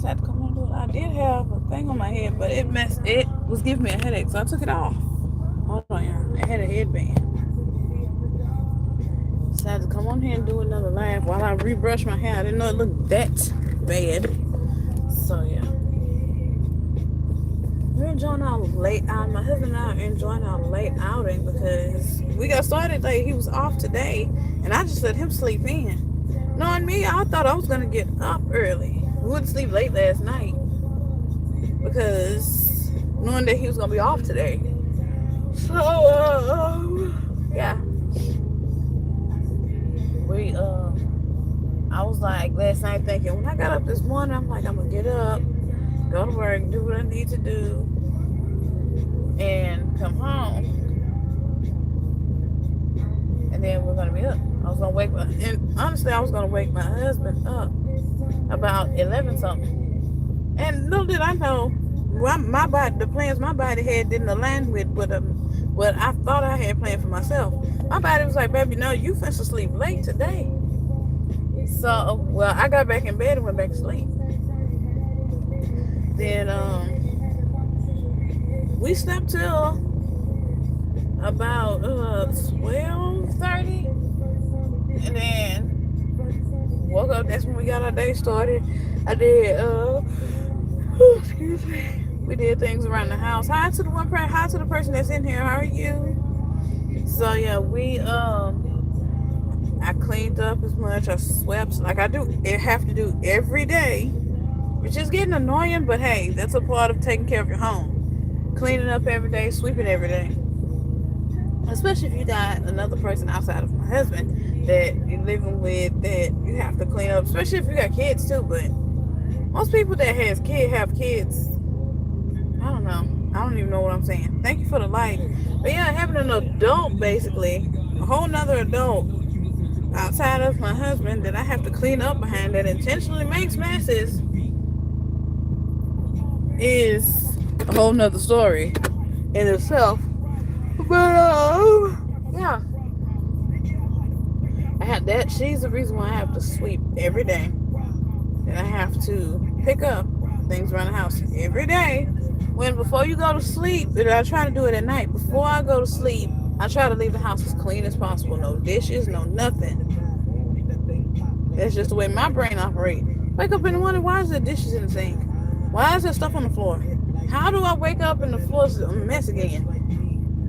decided to come on and do it. I did have a thing on my head, but it was giving me a headache, so I took it off. Hold on, y'all. I had a headband. Decided to come on here and do another live while I rebrush my hair. I didn't know it looked that bad. So yeah. We're enjoying our late out. My husband and I are enjoying our late outing because we got started late. He was off today, and I just let him sleep in. Knowing me, I thought I was gonna get up early. We wouldn't sleep late last night because knowing that he was gonna be off today. So yeah, we I was like last night thinking when I got up this morning, I'm like I'm gonna get up, go to work, do what I need to do, and come home, and then we're gonna be up. I was gonna wake my, and honestly, I was gonna wake my husband up about 11 something. And little did I know, my body, the plans my body had didn't align with what I thought I had planned for myself. My body was like, baby, no, you finna sleep late today. So, well, I got back in bed and went back to sleep. Then, we slept till about 12:30, and then woke up. That's when we got our day started. I did excuse me. We did things around the house. Hi to the person that's in here. How are you? So yeah, I cleaned up as much. I swept like I have to do every day, which is getting annoying, but hey, that's a part of taking care of your home. Cleaning up every day, sweeping every day. Especially if you got another person outside of my husband that you're living with that you have to clean up. Especially if you got kids too. But most people that have kids. I don't know. I don't even know what I'm saying. Thank you for the like. But yeah, having an adult basically, a whole nother adult outside of my husband that I have to clean up behind that intentionally makes messes is a whole nother story in itself. But yeah, I had that. She's the reason why I have to sweep every day, and I have to pick up things around the house every day. When before you go to sleep, and I try to do it at night. Before I go to sleep, I try to leave the house as clean as possible. No dishes, no nothing. That's just the way my brain operates. Wake up in the morning, why is there dishes in the sink? Why is there stuff on the floor? How do I wake up and the floor's a mess again?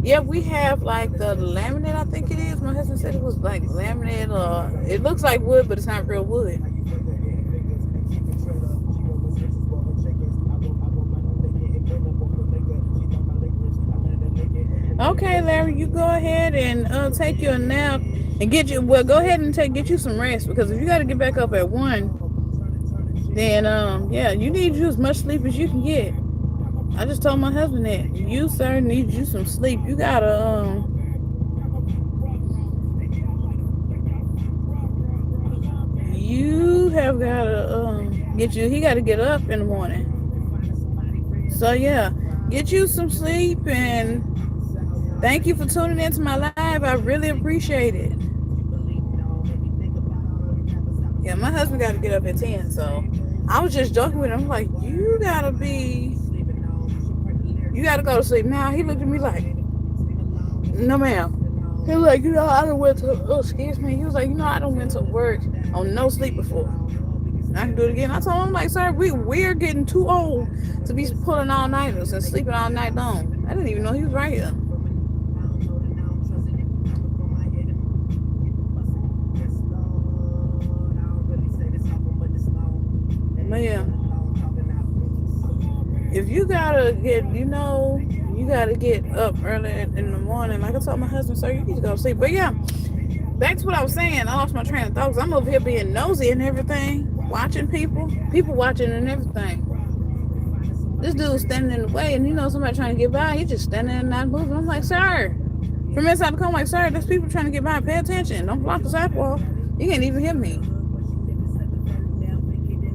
Yeah, we have like the laminate, I think it is. My husband said it was like laminate, or it looks like wood, but it's not real wood. Okay, Larry, you go ahead and take your nap and go ahead and get you some rest, because if you got to get back up at 1, then yeah, you need as much sleep as you can get. I just told my husband that you, sir, need you some sleep. You gotta you have gotta he gotta get up in the morning. So yeah, get you some sleep, and thank you for tuning into my live. I really appreciate it. Yeah, my husband got to get up at 10, so I was just joking with him. I'm like, you gotta go to sleep now. He looked at me like, no ma'am. He was like, I done went to, excuse me. He was like, I done went to work on no sleep before. And I can do it again. I told him, like, sir, we're getting too old to be pulling all-nighters and sleeping all night long. I didn't even know he was right here. But yeah, if you gotta get, you gotta get up early in the morning. Like I told my husband, sir, you need to go to sleep. But yeah, back to what I was saying. I lost my train of thought. I'm over here being nosy and everything, watching people watching and everything. This dude's standing in the way, and somebody trying to get by. He's just standing and not moving. I'm like, sir, from inside the car, I'm like, sir, there's people trying to get by. Pay attention. Don't block the sidewalk. You can't even hear me.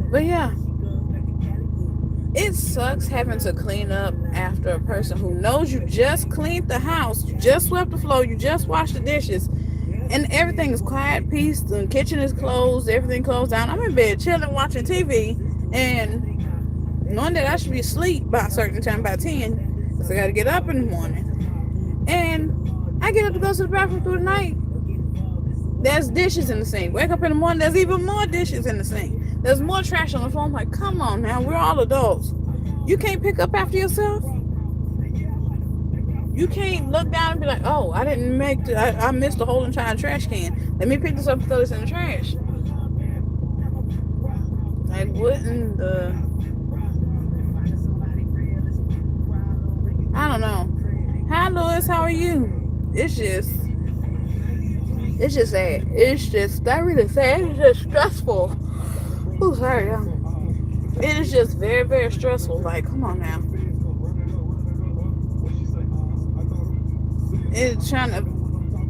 But yeah, it sucks having to clean up after a person who knows you just cleaned the house, you just swept the floor, you just washed the dishes, and everything is quiet, peace, the kitchen is closed, everything closed down. I'm in bed chilling, watching TV, and knowing that I should be asleep by a certain time, by 10, because I got to get up in the morning. And I get up to go to the bathroom through the night. There's dishes in the sink. Wake up in the morning, there's even more dishes in the sink. There's more trash on the floor. I'm like, come on now, we're all adults. You can't pick up after yourself? You can't look down and be like, oh, I didn't I missed the whole entire trash can. Let me pick this up and throw this in the trash. Like, what in the... I don't know. Hi, Louis, how are you? It's just sad. It's just, that really sad. It's just stressful. Oh, sorry, y'all. It is just very, very stressful. Like, come on now. It's trying to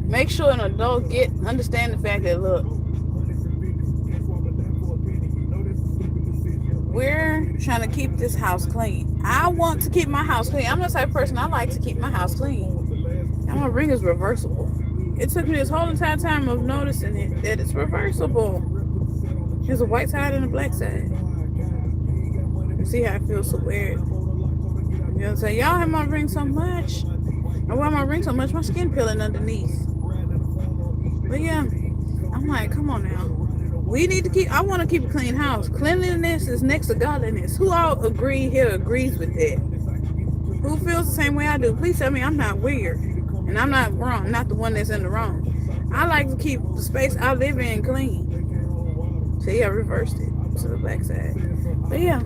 make sure an adult understand the fact that, look, we're trying to keep this house clean. I want to keep my house clean. I'm the type of person, I like to keep my house clean. And my ring is reversible. It took me this whole entire time of noticing it, that it's reversible. There's a white side and a black side. You see how it feels so weird. You know what I'm saying? Y'all have my ring so much. I wear my ring so much, my skin peeling underneath. But yeah, I'm like, come on now. I want to keep a clean house. Cleanliness is next to godliness. Who all agrees with that? Who feels the same way I do? Please tell me I'm not weird. And I'm not wrong, not the one that's in the wrong. I like to keep the space I live in clean. See, I reversed it to the back side. But yeah,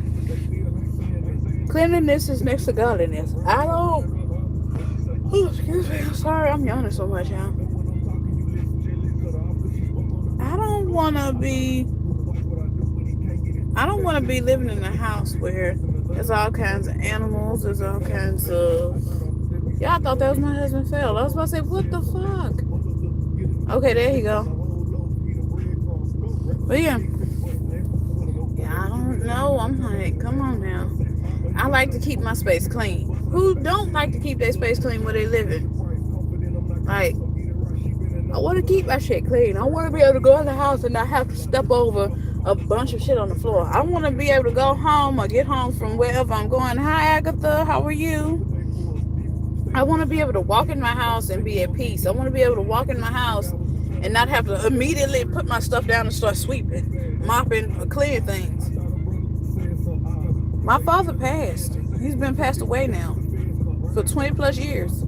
cleanliness is next to godliness. Oh, excuse me. I'm sorry, I'm yawning so much, y'all. I don't want to be living in a house where there's all kinds of animals. There's all kinds of... Y'all thought that was my husband fell. I was about to say, what the fuck? Okay, there you go. But yeah, I don't know. I'm like, come on now. I like to keep my space clean. Who don't like to keep their space clean where they living? Like, I want to keep my shit clean. I want to be able to go in the house and not have to step over a bunch of shit on the floor. I want to be able to go home or get home from wherever I'm going. Hi, Agatha. How are you? I want to be able to walk in my house and be at peace. I want to be able to walk in my house and not have to immediately put my stuff down and start sweeping, mopping, cleaning things. My father passed. He's been passed away now for 20 plus years.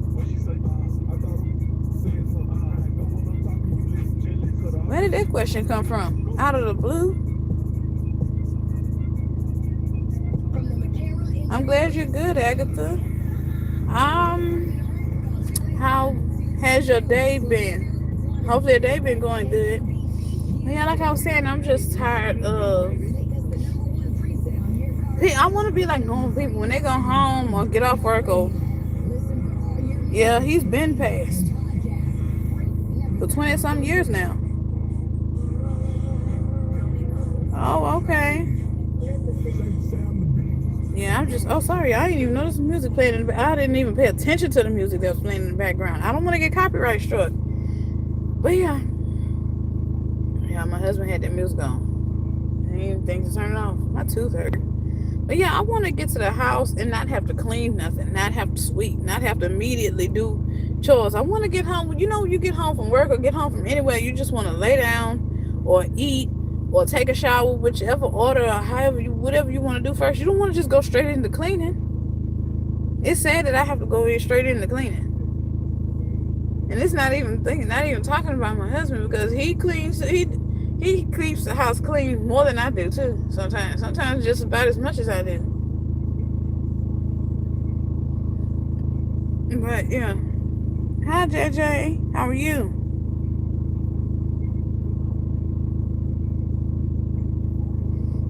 Where did that question come from? Out of the blue? I'm glad you're good, Agatha. How has your day been? Hopefully your day been going good. Yeah, like I was saying, I'm just tired of... I want to be like normal people. When they go home or get off work or... Yeah, he's been passed. For 20-something years now. Oh, okay. Yeah, I'm just... Oh, sorry. I didn't even notice the music playing in the... I didn't even pay attention to the music that was playing in the background. I don't want to get copyright struck. But yeah. Yeah, my husband had that music on. I didn't even think to turn it off. My tooth hurt. But yeah, I want to get to the house and not have to clean nothing. Not have to sweep. Not have to immediately do chores. I want to get home. You know, when you get home from work or get home from anywhere, you just want to lay down or eat or take a shower, whichever order or whatever you want to do first. You don't want to just go straight into cleaning. It's sad that I have to go straight into cleaning. And it's not even talking about my husband, because he keeps the house clean more than I do too. Sometimes just about as much as I do. But yeah. Hi JJ, how are you?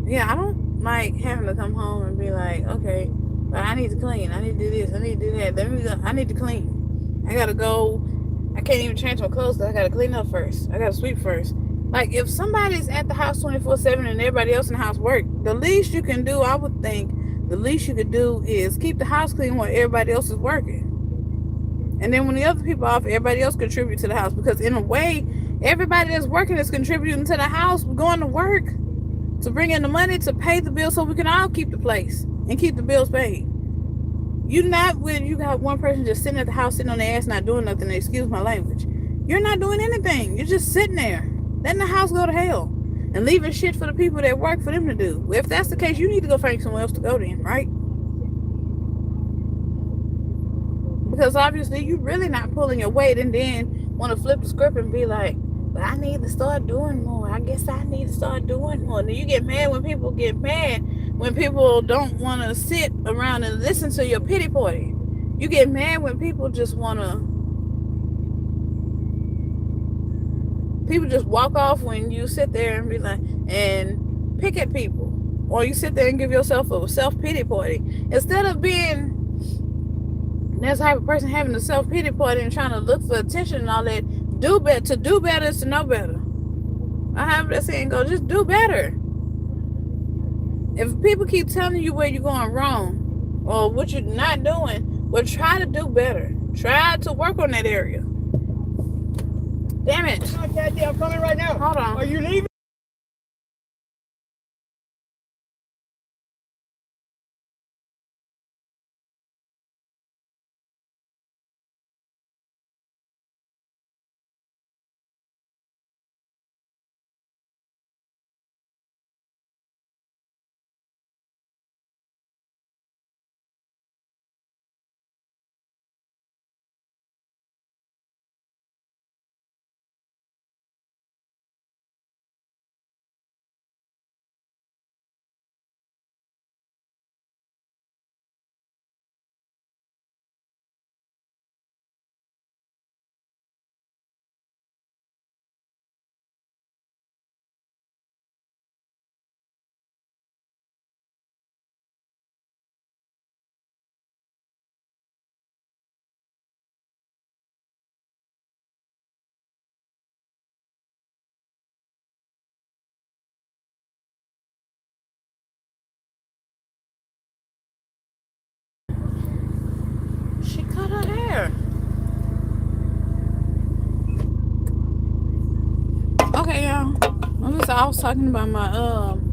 Yeah, I don't like having to come home and be like, okay, but I need to clean. I need to do this. I need to do that. I need to clean. I gotta go. I can't even change my clothes. I gotta clean up first. I gotta sweep first. Like, if somebody's at the house 24/7 and everybody else in the house work, the least you can do, I would think, the least you could do is keep the house clean while everybody else is working. And then when the other people are off, everybody else contribute to the house. Because in a way, everybody that's working is contributing to the house, going to work, to bring in the money to pay the bill so we can all keep the place. and keep the bills paid. You not when you got one person just sitting at the house, sitting on their ass, not doing nothing. Excuse my language. You're not doing anything. You're just sitting there, letting the house go to hell, and leaving shit for the people that work for them to do. If that's the case, you need to go find somewhere else to go then, right? Because obviously you really not pulling your weight, and then want to flip the script and be like, but I need to start doing more. I guess I need to start doing more. Then you get mad when people get mad, when people don't want to sit around and listen to your pity party. You get mad when people just want to, people just walk off when you sit there and be like, and pick at people. Or you sit there and give yourself a self-pity party. Instead of being that type of person having a self-pity party and trying to look for attention and all that, do better. To do better is to know better. I have that saying go, just do better. If people keep telling you where you're going wrong or what you're not doing, well, try to do better. Try to work on that area. Damn it. Kathy, I'm coming right now. Hold on. Are you leaving? She cut her hair. Okay, y'all. I was talking about my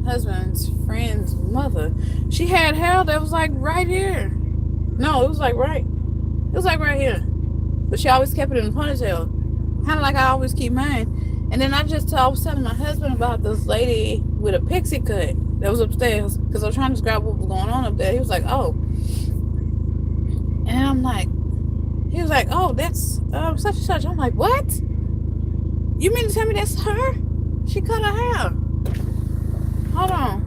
husband's friend's mother. She had hair that was like right here. No, it was like right. It was like right here. But she always kept it in a ponytail. Kind of like I always keep mine. And then I was telling my husband about this lady with a pixie cut that was upstairs because I was trying to describe what was going on up there. He was like, oh. And I'm like, he was like, oh, that's such and such. I'm like, what? You mean to tell me that's her? She cut her hair. Hold on.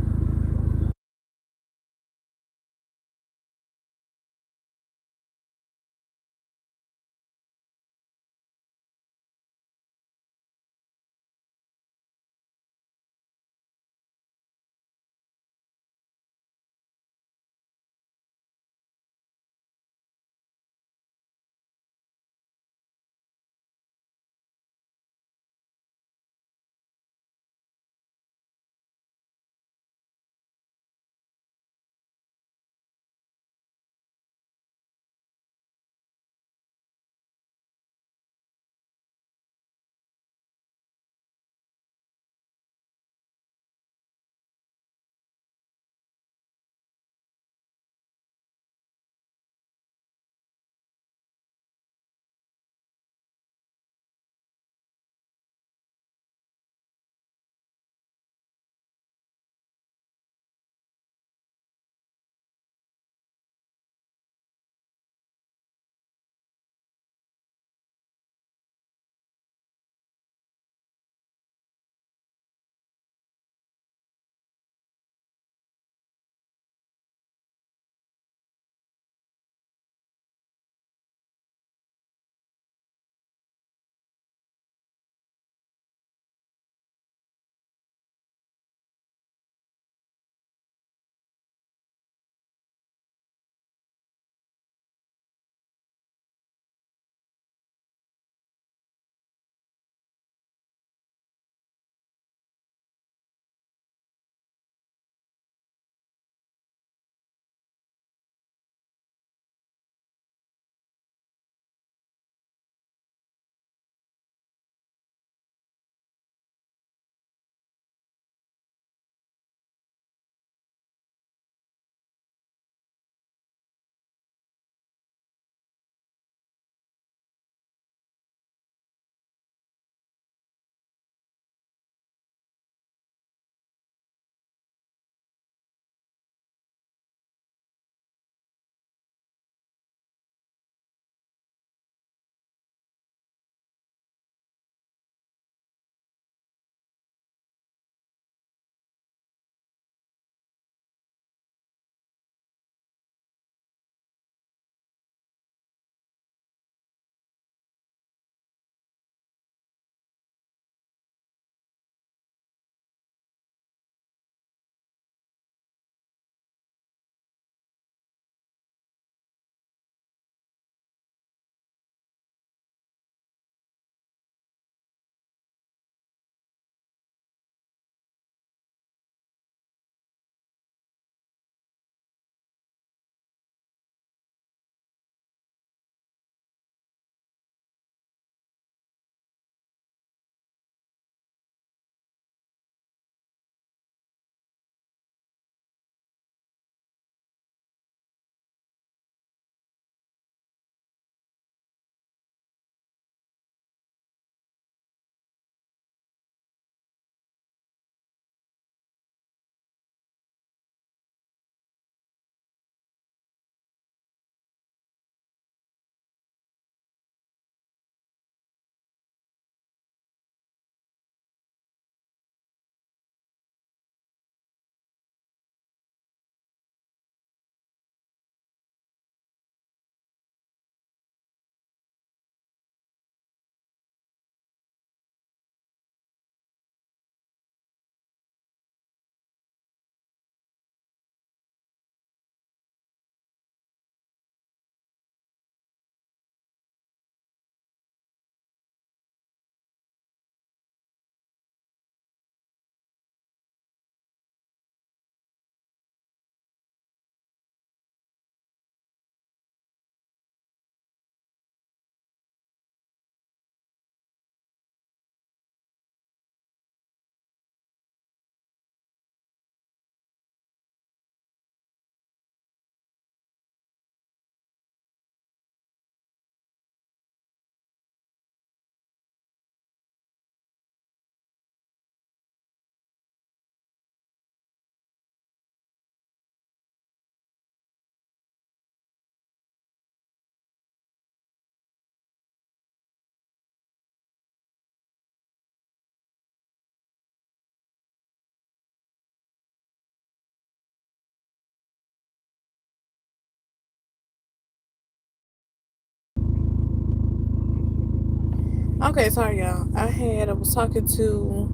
Okay, sorry y'all. I was talking to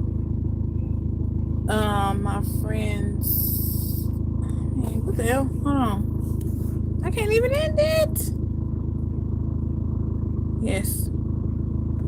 my friends. Hey, what the hell? Hold on. I can't even end it. Yes.